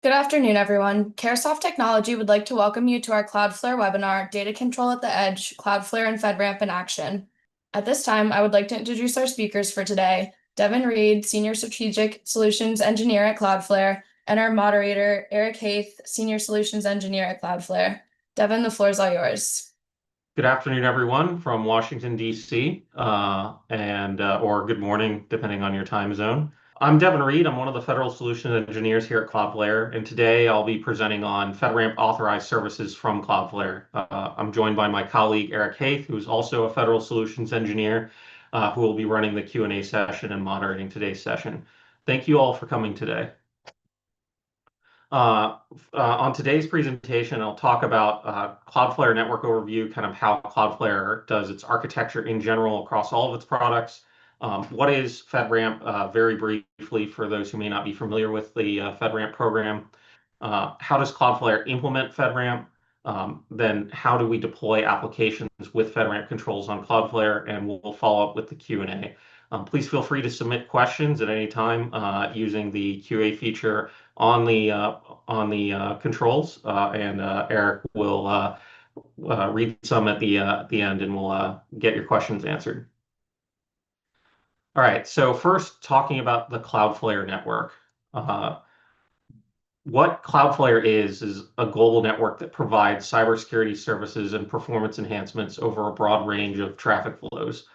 Good afternoon, everyone. Caresoft Technology would like to welcome you to our Cloudflare webinar, Data Control at the Edge, Cloudflare and FedRAMP in Action. At this time, I would like to introduce our speakers for today, Devin Reed, Senior Strategic Solutions Engineer at Cloudflare, and our moderator, Eric Haith, Senior Solutions Engineer at Cloudflare. Devin, the floor is all yours. Good afternoon, everyone from Washington, D.C., or good morning, depending on your time zone. I'm Devin Reed. I'm one of the Federal Solutions Engineers here at Cloudflare, and today I'll be presenting on FedRAMP authorized services from Cloudflare. I'm joined by my colleague, Eric Haith, who's also a Federal Solutions Engineer, who will be running the Q&A session and moderating today's session. Thank you all for coming today. On today's presentation, I'll talk about Cloudflare Network Overview, kind of how Cloudflare does its architecture in general across all of its products. What is FedRAMP, very briefly, for those who may not be familiar with the FedRAMP program. How does Cloudflare implement FedRAMP? Then how do we deploy applications with FedRAMP controls on Cloudflare? And we'll follow up with the Q&A. Please feel free to submit questions at any time using the QA feature on the controls, and Eric will read some at the end, and we'll get your questions answered. All right. So first, talking about the Cloudflare network. What Cloudflare is a global network that provides cybersecurity services and performance enhancements over a broad range of traffic flows.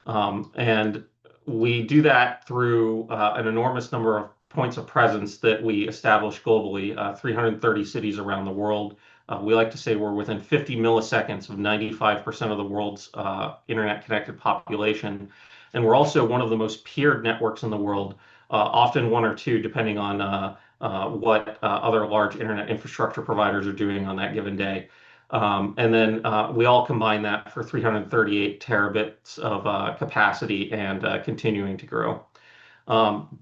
And we do that through an enormous number of points of presence that we establish globally, 330 cities around the world. We like to say we're within 50 milliseconds of 95% of the world's internet-connected population. And we're also one of the most peered networks in the world, often one or two, depending on what other large internet infrastructure providers are doing on that given day. And then we all combine that for 338 terabits of capacity and continuing to grow.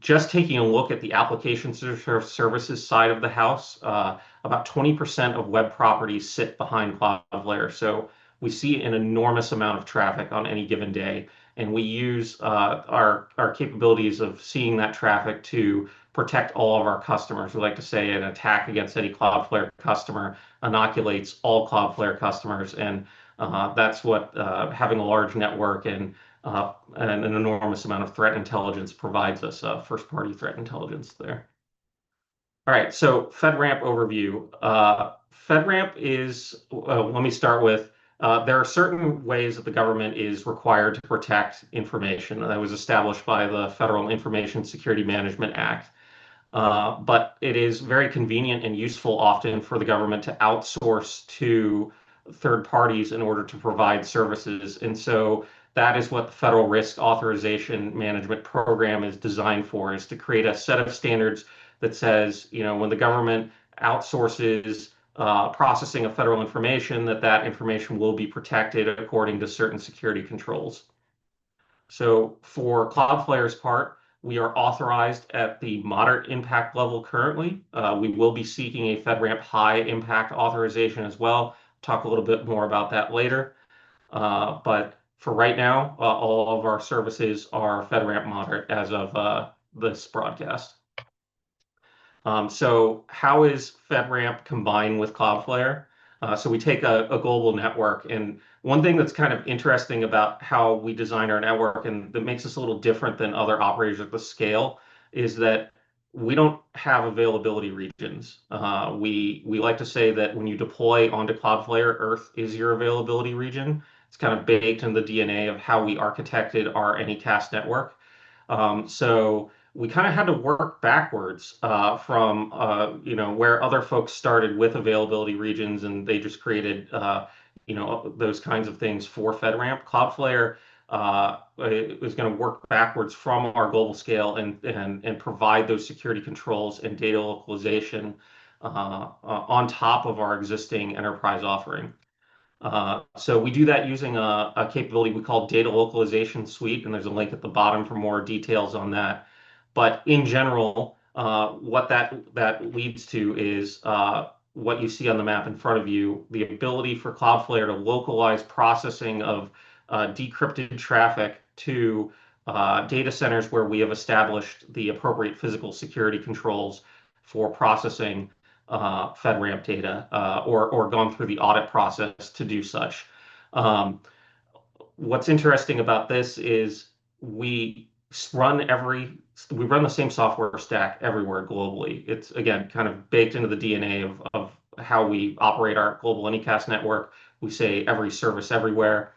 Just taking a look at the application services side of the house, about 20% of web properties sit behind Cloudflare. So we see an enormous amount of traffic on any given day. And we use our capabilities of seeing that traffic to protect all of our customers. We like to say an attack against any Cloudflare customer inoculates all Cloudflare customers. And that's what having a large network and an enormous amount of threat intelligence provides us, first-party threat intelligence there. All right, so FedRAMP overview. FedRAMP is, let me start with, there are certain ways that the government is required to protect information that was established by the Federal Information Security Management Act. But it is very convenient and useful often for the government to outsource to third parties in order to provide services. And so that is what the Federal Risk Authorization Management Program is designed for, is to create a set of standards that says, when the government outsources processing of federal information, that information will be protected according to certain security controls. So for Cloudflare's part, we are authorized at the moderate impact level currently. We will be seeking a FedRAMP high impact authorization as well. Talk a little bit more about that later. But for right now, all of our services are FedRAMP moderate as of this broadcast. So how is FedRAMP combined with Cloudflare? So we take a global network, and one thing that's kind of interesting about how we design our network and that makes us a little different than other operators at the scale is that we don't have availability regions. We like to say that when you deploy onto Cloudflare, Earth is your availability region. It's kind of baked in the DNA of how we architected our anycast network. So we kind of had to work backwards from where other folks started with availability regions, and they just created those kinds of things for FedRAMP. Cloudflare is going to work backwards from our global scale and provide those security controls and data localization on top of our existing enterprise offering. So we do that using a capability we call Data Localization Suite, and there's a link at the bottom for more details on that. But in general, what that leads to is what you see on the map in front of you, the ability for Cloudflare to localize processing of decrypted traffic to data centers where we have established the appropriate physical security controls for processing FedRAMP data or gone through the audit process to do such. Um, what's interesting about this is we we run the same software stack everywhere globally. It's again kind of baked into the DNA of how we operate our global anycast network. We say every service everywhere.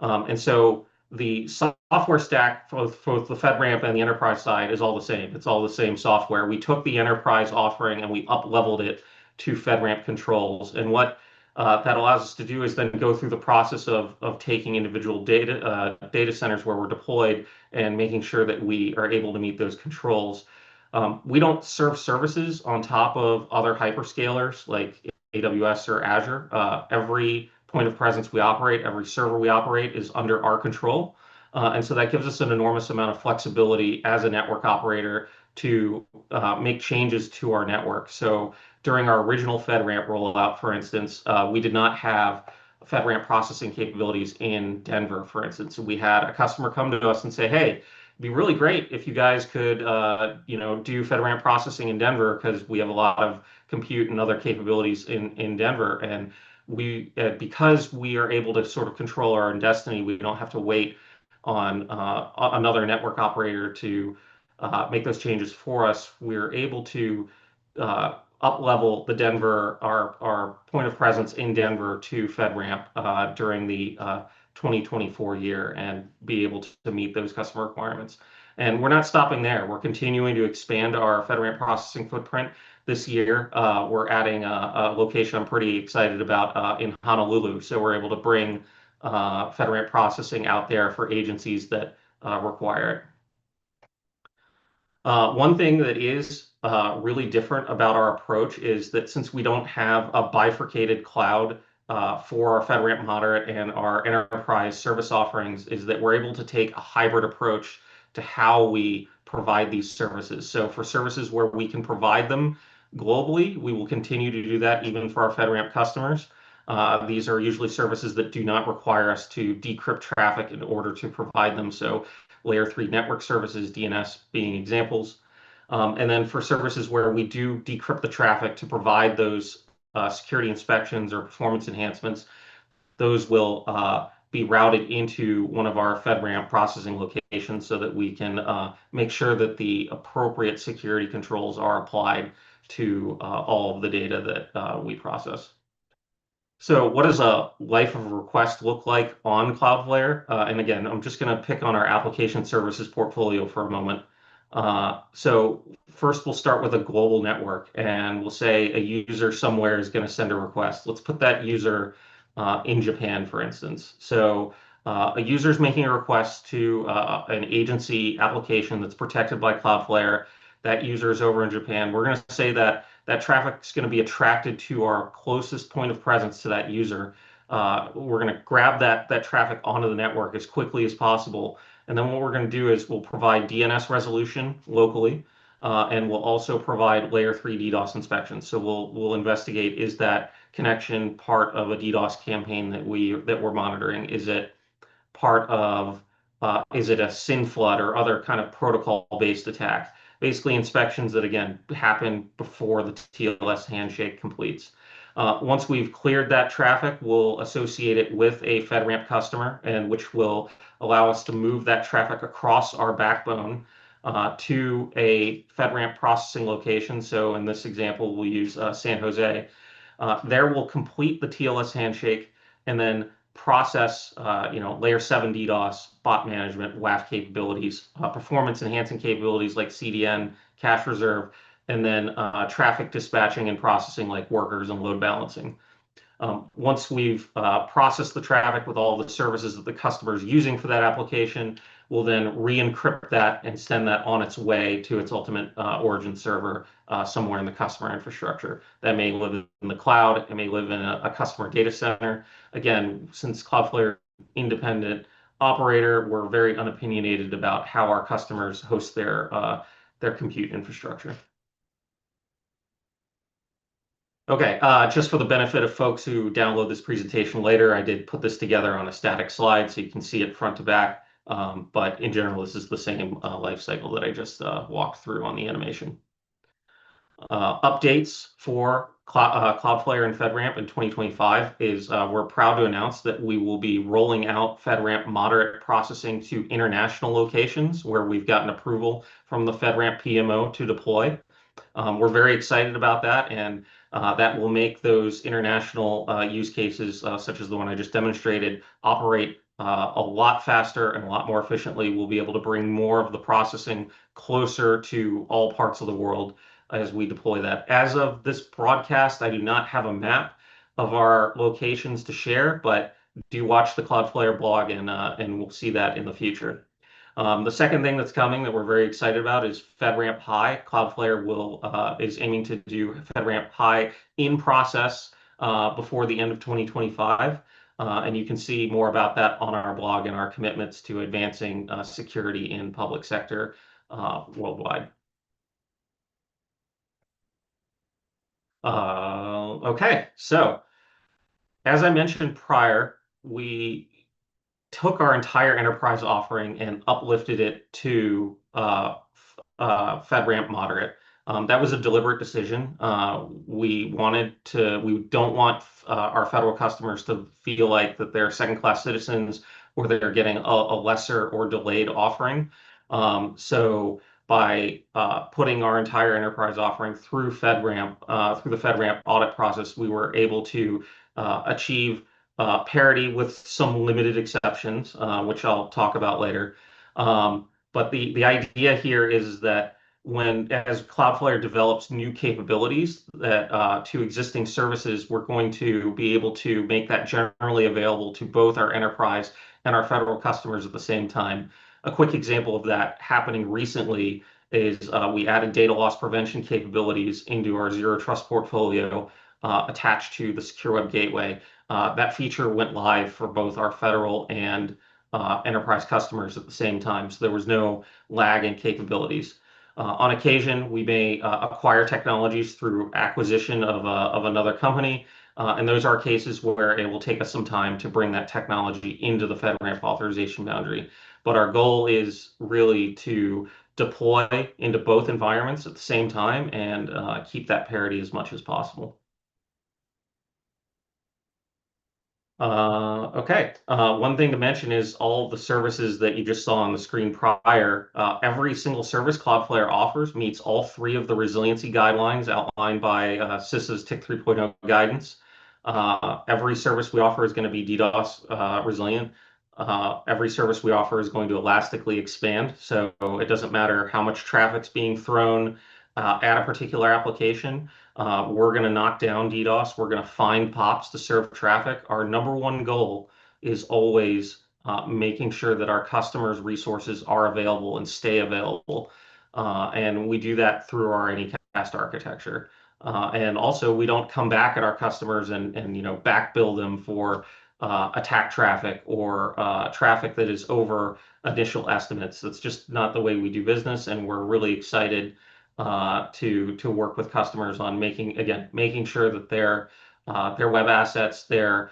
And so the software stack for the FedRAMP and the enterprise side is all the same. It's all the same software. We took the enterprise offering and we up-leveled it to FedRAMP controls. And what that allows us to do is then go through the process of taking individual data centers where we're deployed and making sure that we are able to meet those controls. We don't serve services on top of other hyperscalers like AWS or Azure. Every point of presence we operate, every server we operate is under our control. And so that gives us an enormous amount of flexibility as a network operator to make changes to our network. So during our original FedRAMP rollout, for instance, we did not have FedRAMP processing capabilities in Denver, for instance. We had a customer come to us and say, hey, it'd be really great if you guys could, do FedRAMP processing in Denver because we have a lot of compute and other capabilities in Denver. And because we are able to sort of control our own destiny, we don't have to wait on another network operator to make those changes for us. We're able to up level our point of presence in Denver to FedRAMP during the 2024 year and be able to meet those customer requirements. And we're not stopping there. We're continuing to expand our FedRAMP processing footprint. This year, we're adding a location I'm pretty excited about in Honolulu. So we're able to bring FedRAMP processing out there for agencies that require it. One thing that is really different about our approach is that since we don't have a bifurcated cloud for our FedRAMP moderate and our enterprise service offerings, is that we're able to take a hybrid approach to how we provide these services. So for services where we can provide them globally, we will continue to do that even for our FedRAMP customers. These are usually services that do not require us to decrypt traffic in order to provide them. So layer 3 network services, DNS being examples. And then for services where we do decrypt the traffic to provide those security inspections or performance enhancements, those will be routed into one of our FedRAMP processing locations so that we can make sure that the appropriate security controls are applied to all of the data that we process. So what does a life of a request look like on Cloudflare? And again, I'm just going to pick on our application services portfolio for a moment. So first we'll start with a global network and we'll say a user somewhere is going to send a request. Let's put that user in Japan, for instance. So a user is making a request to an agency application that's protected by Cloudflare. That user is over in Japan. We're going to say that traffic is going to be attracted to our closest point of presence to that user. We're going to grab that traffic onto the network as quickly as possible. And then what we're going to do is we'll provide DNS resolution locally, and we'll also provide layer 3 DDoS inspection. So we'll investigate, is that connection part of a DDoS campaign that we're monitoring? Is it part of is it a SYN flood or other kind of protocol-based attack? Basically inspections that, again, happen before the TLS handshake completes. Once we've cleared that traffic, we'll associate it with a FedRAMP customer, and which will allow us to move that traffic across our backbone to a FedRAMP processing location. So in this example, we'll use San Jose. There we'll complete the TLS handshake and then process, layer 7 DDoS, bot management, WAF capabilities, performance enhancing capabilities like CDN, cache reserve, and then traffic dispatching and processing like workers and load balancing. Once we've processed the traffic with all the services that the customer is using for that application, we'll then re-encrypt that and send that on its way to its ultimate origin server somewhere in the customer infrastructure. That may live in the cloud, it may live in a customer data center. Again, since Cloudflare independent operator, we're very unopinionated about how our customers host their compute infrastructure. Okay, just for the benefit of folks who download this presentation later, I did put this together on a static slide so you can see it front to back. But in general, this is the same life cycle that I just walked through on the animation. Updates for Cloudflare and FedRAMP in 2025 is we're proud to announce that we will be rolling out FedRAMP moderate processing to international locations where we've gotten approval from the FedRAMP PMO to deploy. We're very excited about that, and that will make those international use cases, such as the one I just demonstrated, operate a lot faster and a lot more efficiently. We'll be able to bring more of the processing closer to all parts of the world as we deploy that. As of this broadcast, I do not have a map of our locations to share, but do watch the Cloudflare blog, and we'll see that in the future. The second thing that's coming that we're very excited about is FedRAMP High. Cloudflare is aiming to do FedRAMP High in process before the end of 2025. And you can see more about that on our blog and our commitments to advancing security in public sector worldwide. Okay, so as I mentioned prior, we took our entire enterprise offering and uplifted it to FedRAMP moderate. That was a deliberate decision. We don't want our federal customers to feel like that they're second-class citizens or they're getting a lesser or delayed offering. So by putting our entire enterprise offering through FedRAMP, through the FedRAMP audit process, we were able to achieve parity with some limited exceptions, which I'll talk about later. But the idea here is that as Cloudflare develops new capabilities that to existing services, we're going to be able to make that generally available to both our enterprise and our federal customers at the same time. A quick example of that happening recently is we added data loss prevention capabilities into our Zero Trust portfolio attached to the Secure Web Gateway. That feature went live for both our federal and enterprise customers at the same time, so there was no lag in capabilities. On occasion, we may acquire technologies through acquisition of another company, and those are cases where it will take us some time to bring that technology into the FedRAMP authorization boundary. But our goal is really to deploy into both environments at the same time and keep that parity as much as possible. Okay. One thing to mention is all the services that you just saw on the screen prior. Every single service Cloudflare offers meets all three of the resiliency guidelines outlined by CISA's TIC 3.0 guidance. Every service we offer is going to be DDoS resilient. Every service we offer is going to elastically expand, so it doesn't matter how much traffic's being thrown at a particular application. We're going to knock down DDoS. We're going to find POPs to serve traffic. Our number one goal is always making sure that our customers' resources are available and stay available. And we do that through our anycast architecture. And also, we don't come back at our customers and backbill them for attack traffic or traffic that is over initial estimates. That's just not the way we do business, and we're really excited to work with customers on making sure that their web assets, their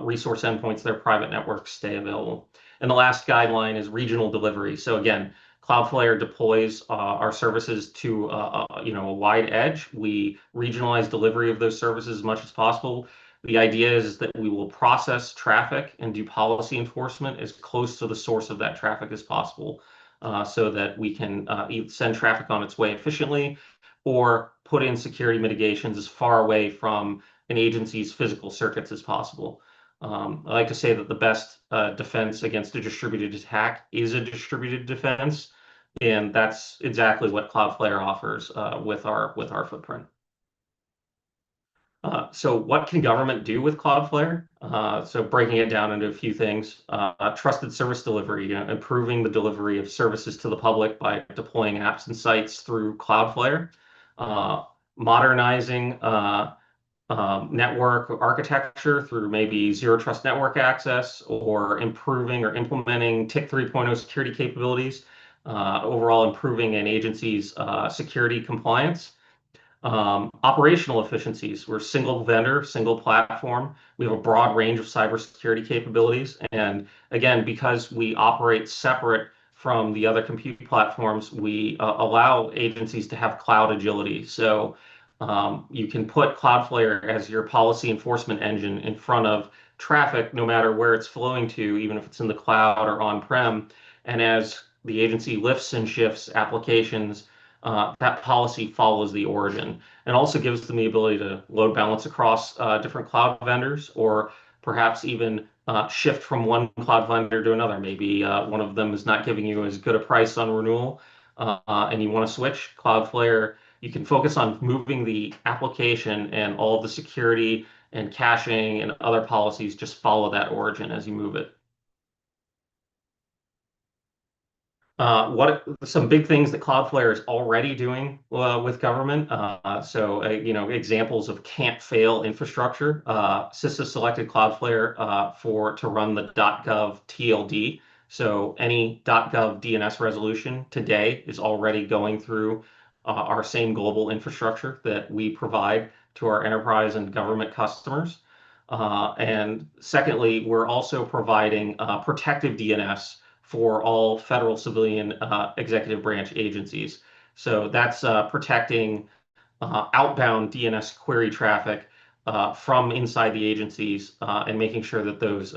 resource endpoints, their private networks stay available. And the last guideline is regional delivery. So again, Cloudflare deploys our services to a wide edge. We regionalize delivery of those services as much as possible. The idea is that we will process traffic and do policy enforcement as close to the source of that traffic as possible, so that we can either send traffic on its way efficiently or put in security mitigations as far away from an agency's physical circuits as possible. I like to say that the best defense against a distributed attack is a distributed defense, and that's exactly what Cloudflare offers with our footprint. So what can government do with Cloudflare? So breaking it down into a few things, trusted service delivery, improving the delivery of services to the public by deploying apps and sites through Cloudflare, modernizing network architecture through maybe zero trust network access, or improving or implementing TIC 3.0 security capabilities, overall improving an agency's security compliance. Operational efficiencies. We're single vendor, single platform. We have a broad range of cybersecurity capabilities. And again, because we operate separate from the other compute platforms, we allow agencies to have cloud agility. So you can put Cloudflare as your policy enforcement engine in front of traffic, no matter where it's flowing to, even if it's in the cloud or on-prem. And as the agency lifts and shifts applications, that policy follows the origin, and also gives them the ability to load balance across different cloud vendors, or perhaps even shift from one cloud vendor to another. Maybe one of them is not giving you as good a price on renewal, and you want to switch. Cloudflare, you can focus on moving the application, and all of the security and caching and other policies just follow that origin as you move it. What some big things that Cloudflare is already doing with government. Examples of can't fail infrastructure. CISA selected Cloudflare to run the .gov TLD. So any .gov DNS resolution today is already going through our same global infrastructure that we provide to our enterprise and government customers. And secondly, we're also providing protective DNS for all federal civilian executive branch agencies. So that's protecting outbound DNS query traffic from inside the agencies, and making sure that those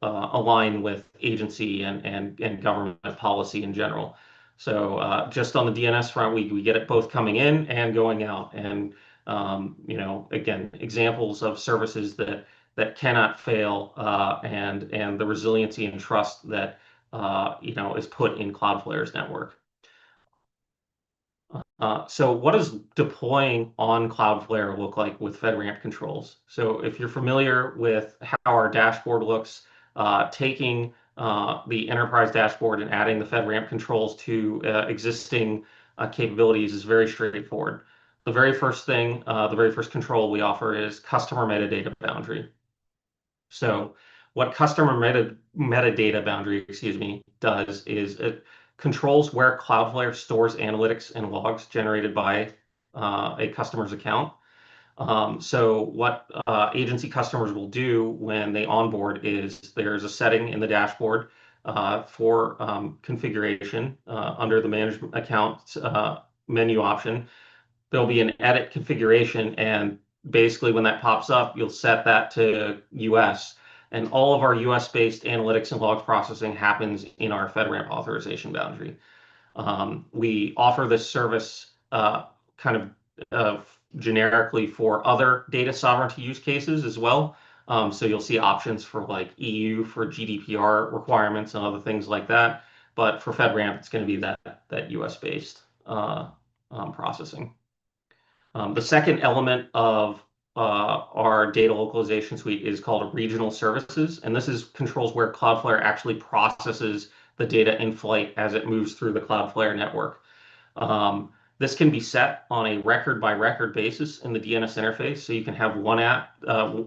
align with agency and government policy in general. So just on the DNS front, we get it both coming in and going out. And again, examples of services that cannot fail, and the resiliency and trust that is put in Cloudflare's network. So what does deploying on Cloudflare look like with FedRAMP controls? So if you're familiar with how our dashboard looks, taking the enterprise dashboard and adding the FedRAMP controls to existing capabilities is very straightforward. The very first control we offer is customer metadata boundary. So what customer metadata boundary, does is it controls where Cloudflare stores analytics and logs generated by a customer's account. So what agency customers will do when they onboard is there's a setting in the dashboard for configuration under the management account menu option. There'll be an edit configuration, and basically when that pops up, you'll set that to US. And all of our US-based analytics and logs processing happens in our FedRAMP authorization boundary. We offer this service kind of generically for other data sovereignty use cases as well. So you'll see options for like EU for GDPR requirements and other things like that. But for FedRAMP, it's going to be that US-based processing. The second element of our data localization suite is called regional services, and this is controls where Cloudflare actually processes the data in flight as it moves through the Cloudflare network. This can be set on a record by record basis in the DNS interface, so you can have one app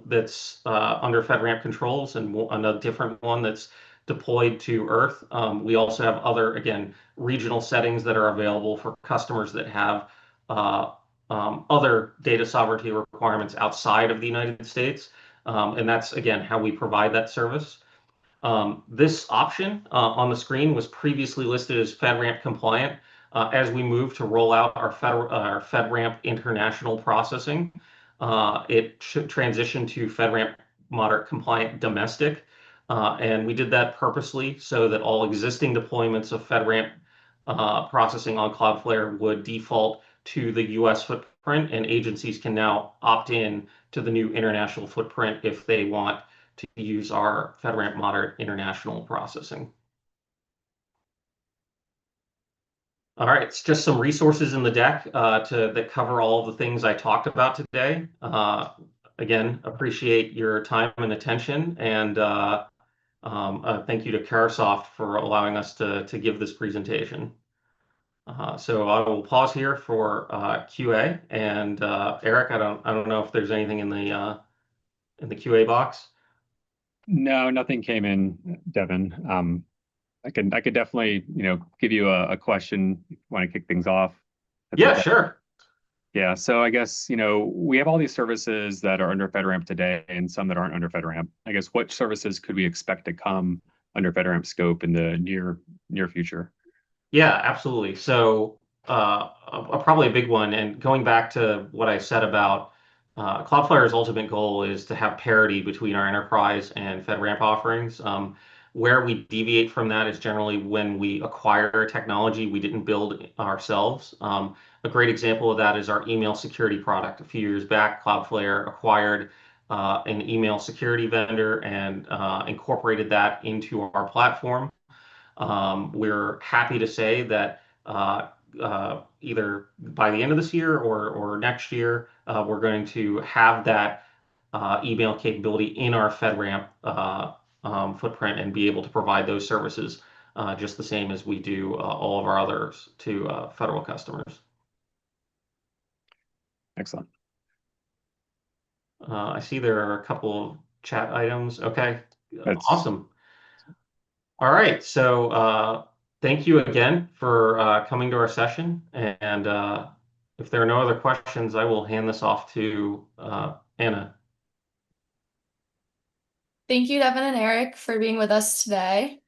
that's under FedRAMP controls and a different one that's deployed to Earth. We also have other, again, regional settings that are available for customers that have other data sovereignty requirements outside of the United States. And that's, again, how we provide that service. This option on the screen was previously listed as FedRAMP compliant. As we move to roll out our FedRAMP international processing, it should transition to FedRAMP moderate compliant domestic. And we did that purposely so that all existing deployments of FedRAMP processing on Cloudflare would default to the US footprint, and agencies can now opt in to the new international footprint if they want to use our FedRAMP moderate international processing. All right, it's just some resources in the deck that cover all of the things I talked about today. Again, appreciate your time and attention, and thank you to Carahsoft for allowing us to give this presentation. So I will pause here for QA, and Eric, I don't know if there's anything in the QA box. No, nothing came in, Devin. I could definitely give you a question if you want to kick things off. Yeah, sure. Yeah, so I guess we have all these services that are under FedRAMP today and some that aren't under FedRAMP. I guess what services could we expect to come under FedRAMP scope in the near future? Yeah, absolutely. So probably a big one, and going back to what I said about Cloudflare's ultimate goal is to have parity between our enterprise and FedRAMP offerings. Where we deviate from that is generally when we acquire technology we didn't build ourselves. A great example of that is our email security product. A few years back, Cloudflare acquired an email security vendor and incorporated that into our platform. We're happy to say that either by the end of this year or next year, we're going to have that email capability in our FedRAMP footprint and be able to provide those services just the same as we do all of our others to federal customers. Excellent. I see there are a couple of chat items. Okay, awesome. All right, so thank you again for coming to our session. And if there are no other questions, I will hand this off to Anna. Thank you, Devin and Eric, for being with us today.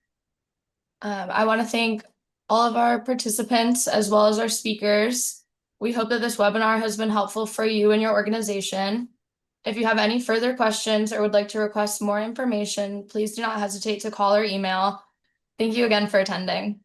I want to thank all of our participants as well as our speakers. We hope that this webinar has been helpful for you and your organization. If you have any further questions or would like to request more information, please do not hesitate to call or email. Thank you again for attending.